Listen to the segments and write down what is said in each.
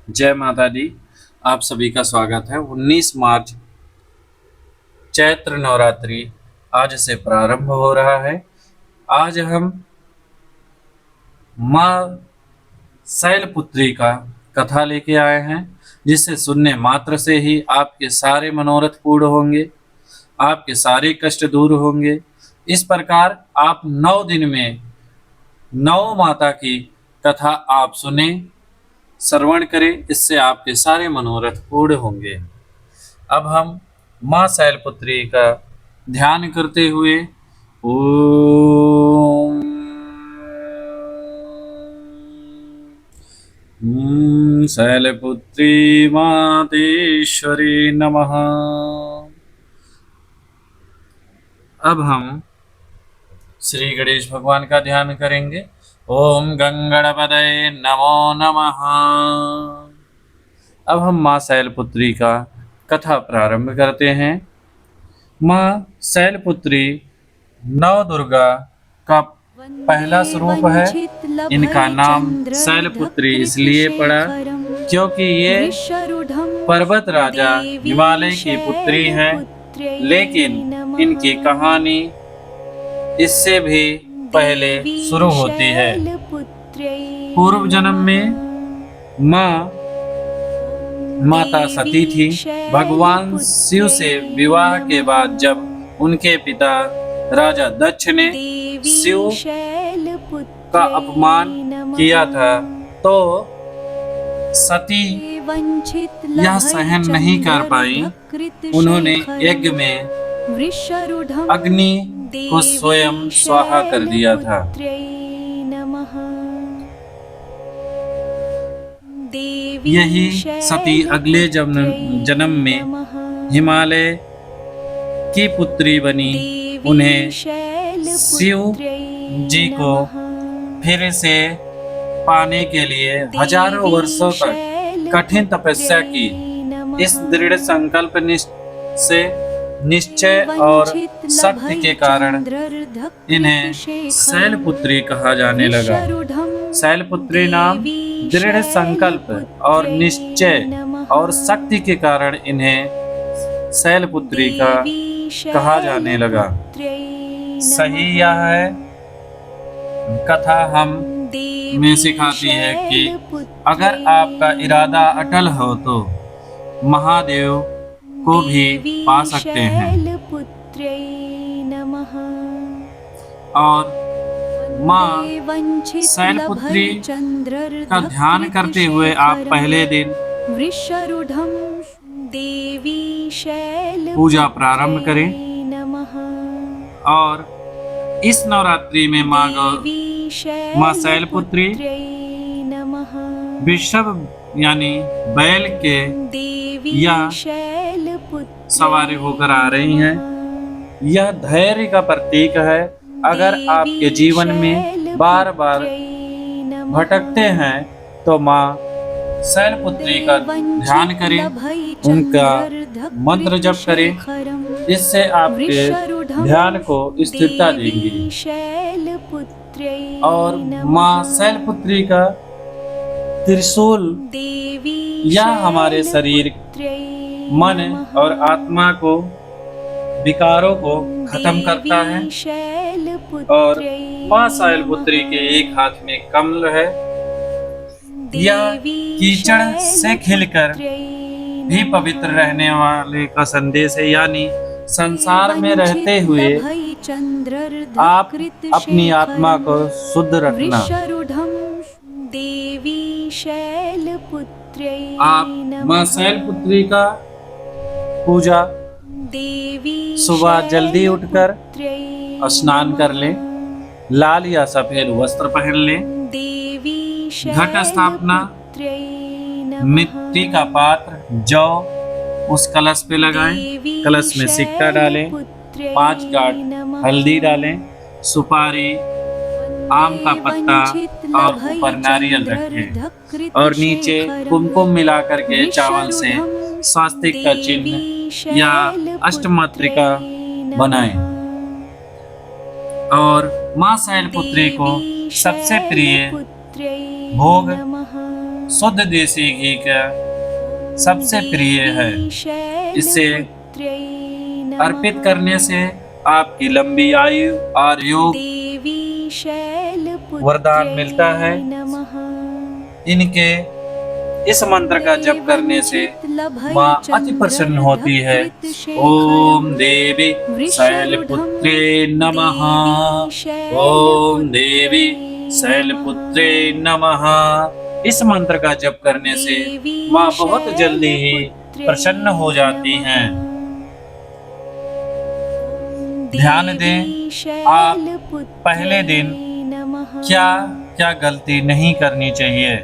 जय माता दी। आप सभी का स्वागत है। 19 मार्च चैत्र नवरात्रि आज से प्रारंभ हो रहा है। आज हम माँ शैलपुत्री का कथा लेके आए हैं, जिसे सुनने मात्र से ही आपके सारे मनोरथ पूर्ण होंगे, आपके सारे कष्ट दूर होंगे। इस प्रकार आप 9 दिन में 9 माता की कथा आप सुने, श्रवण करें, इससे आपके सारे मनोरथ पूर्ण होंगे। अब हम माँ शैलपुत्री का ध्यान करते हुए ओम शैलपुत्री मातेश्वरी नमः। अब हम श्री गणेश भगवान का ध्यान करेंगे। ओम गंगणपतये नमो नमः। अब हम माँ शैलपुत्री का कथा प्रारंभ करते हैं। माँ शैलपुत्री नव दुर्गा का पहला स्वरूप है। इनका नाम शैलपुत्री इसलिए पड़ा क्योंकि ये पर्वत राजा हिमालय की पुत्री हैं, लेकिन इनकी कहानी इससे भी पहले शुरू होती है। पूर्व जन्म में माता सती थी। भगवान शिव से विवाह के बाद जब उनके पिता राजा दक्ष ने शिव का अपमान किया था, तो सती यह सहन नहीं कर पाई। उन्होंने यज्ञ में अग्नि को स्वयं स्वाहा कर दिया था। यही सती अगले जन्म में हिमालय की पुत्री बनी। उन्हें शिव जी को फिर से पाने के लिए हजारों वर्षों तक कठिन तपस्या की। इस दृढ़ संकल्प से निश्चय और शक्ति के कारण इन्हें शैलपुत्री कहा जाने लगा। शैलपुत्री नाम दृढ़ संकल्प और निश्चय और शक्ति के कारण इन्हें शैलपुत्री का कहा जाने लगा। सही यह है, कथा हम में सिखाती है कि अगर आपका इरादा अटल हो तो महादेव को भी पा सकते हैं। और माँ शैलपुत्री का ध्यान करते हुए आप पहले दिन पूजा प्रारंभ करें। और इस नवरात्रि में माँ शैलपुत्री वृषभ यानी बैल के या सवारी होकर आ रही हैं। यह धैर्य का प्रतीक है। अगर आपके जीवन में बार बार भटकते हैं तो माँ शैलपुत्री का ध्यान करें, उनका मंत्र जप करें, इससे आपके ध्यान को स्थिरता देंगी। और माँ शैलपुत्री का त्रिशूल यह हमारे शरीर, मन और आत्मा को, विकारों को खत्म करता है। और माँ शैलपुत्री के एक हाथ में कमल है। यह कीचड़ से खिलकर भी पवित्र रहने वाले का संदेश है। यानी संसार में रहते हुए आप अपनी आत्मा को शुद्ध रखना। आप माँ शैलपुत्री का पूजा सुबह जल्दी उठकर स्नान कर लें, लाल या सफेद वस्त्र पहन लें, घट स्थापना, मिट्टी का पात्र, जौ उस कलश पे लगाएं, कलश में सिक्का डालें, 5 गांठ हल्दी डालें, सुपारी, आम का पत्ता और ऊपर नारियल रखें और नीचे कुमकुम मिला करके चावल से स्वास्तिक का चिन्ह या अष्टमातृका बनाएं। और माँ शैलपुत्री को सबसे प्रिय भोग शुद्ध देसी घी का सबसे प्रिय है। इसे अर्पित करने से आपकी लंबी आयु और योग वरदान मिलता है। इनके इस मंत्र का जप करने से माँ अति प्रसन्न होती है। ओम देवी शैलपुत्रे नमः। ओम देवी शैलपुत्रे नमः। इस मंत्र का जप करने से माँ बहुत जल्दी ही प्रसन्न हो जाती हैं। ध्यान दें, आप पहले दिन क्या क्या गलती नहीं करनी चाहिए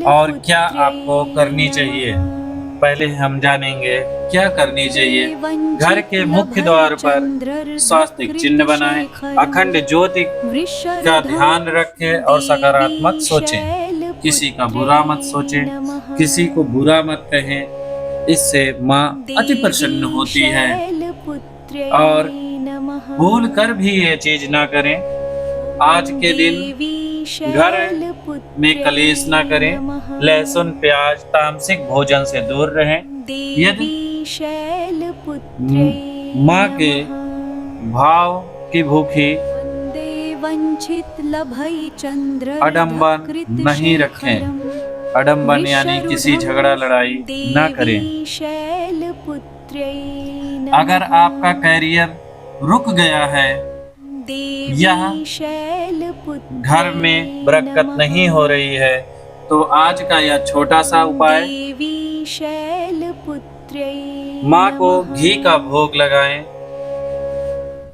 और क्या आपको करनी चाहिए। पहले हम जानेंगे क्या करनी चाहिए। घर के मुख्य द्वार पर स्वास्तिक चिन्ह बनाएं, अखंड ज्योति का ध्यान रखें और सकारात्मक सोचें। किसी का बुरा मत सोचें, किसी को बुरा मत कहें। इससे माँ अति प्रसन्न होती है। और भूल कर भी ये चीज ना करें। आज के दिन घर में कलेश ना करें। लहसुन प्याज तामसिक भोजन से दूर रहें। यदि माँ के भाव की भूखी अडम्बन नहीं रखें। अडम्बन यानी किसी झगड़ा लड़ाई ना करें। अगर आपका कैरियर रुक गया है, यह घर में बरकत नहीं हो रही है, तो आज का यह छोटा सा उपाय, माँ को घी का भोग लगाएं।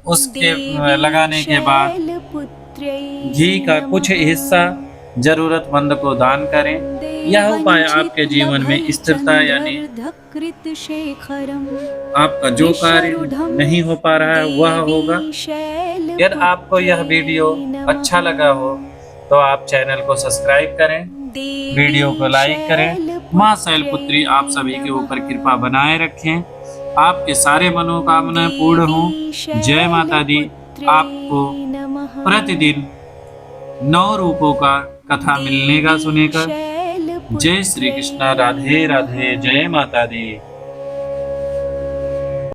उसके लगाने के बाद घी का कुछ हिस्सा जरूरतमंद को दान करें। यह उपाय आपके जीवन में स्थिरता यानी आपका जो कार्य नहीं हो पा रहा है वह होगा। यदि आपको यह वीडियो अच्छा लगा हो तो आप चैनल को सब्सक्राइब करें, वीडियो को लाइक करें। माँ शैलपुत्री आप सभी के ऊपर कृपा बनाए रखें। आपके सारे मनोकामना पूर्ण हो। जय माता दी। आपको प्रतिदिन 9 रूपों का कथा मिलने का सुनेगा। जय श्री कृष्णा। राधे राधे। जय माता दी।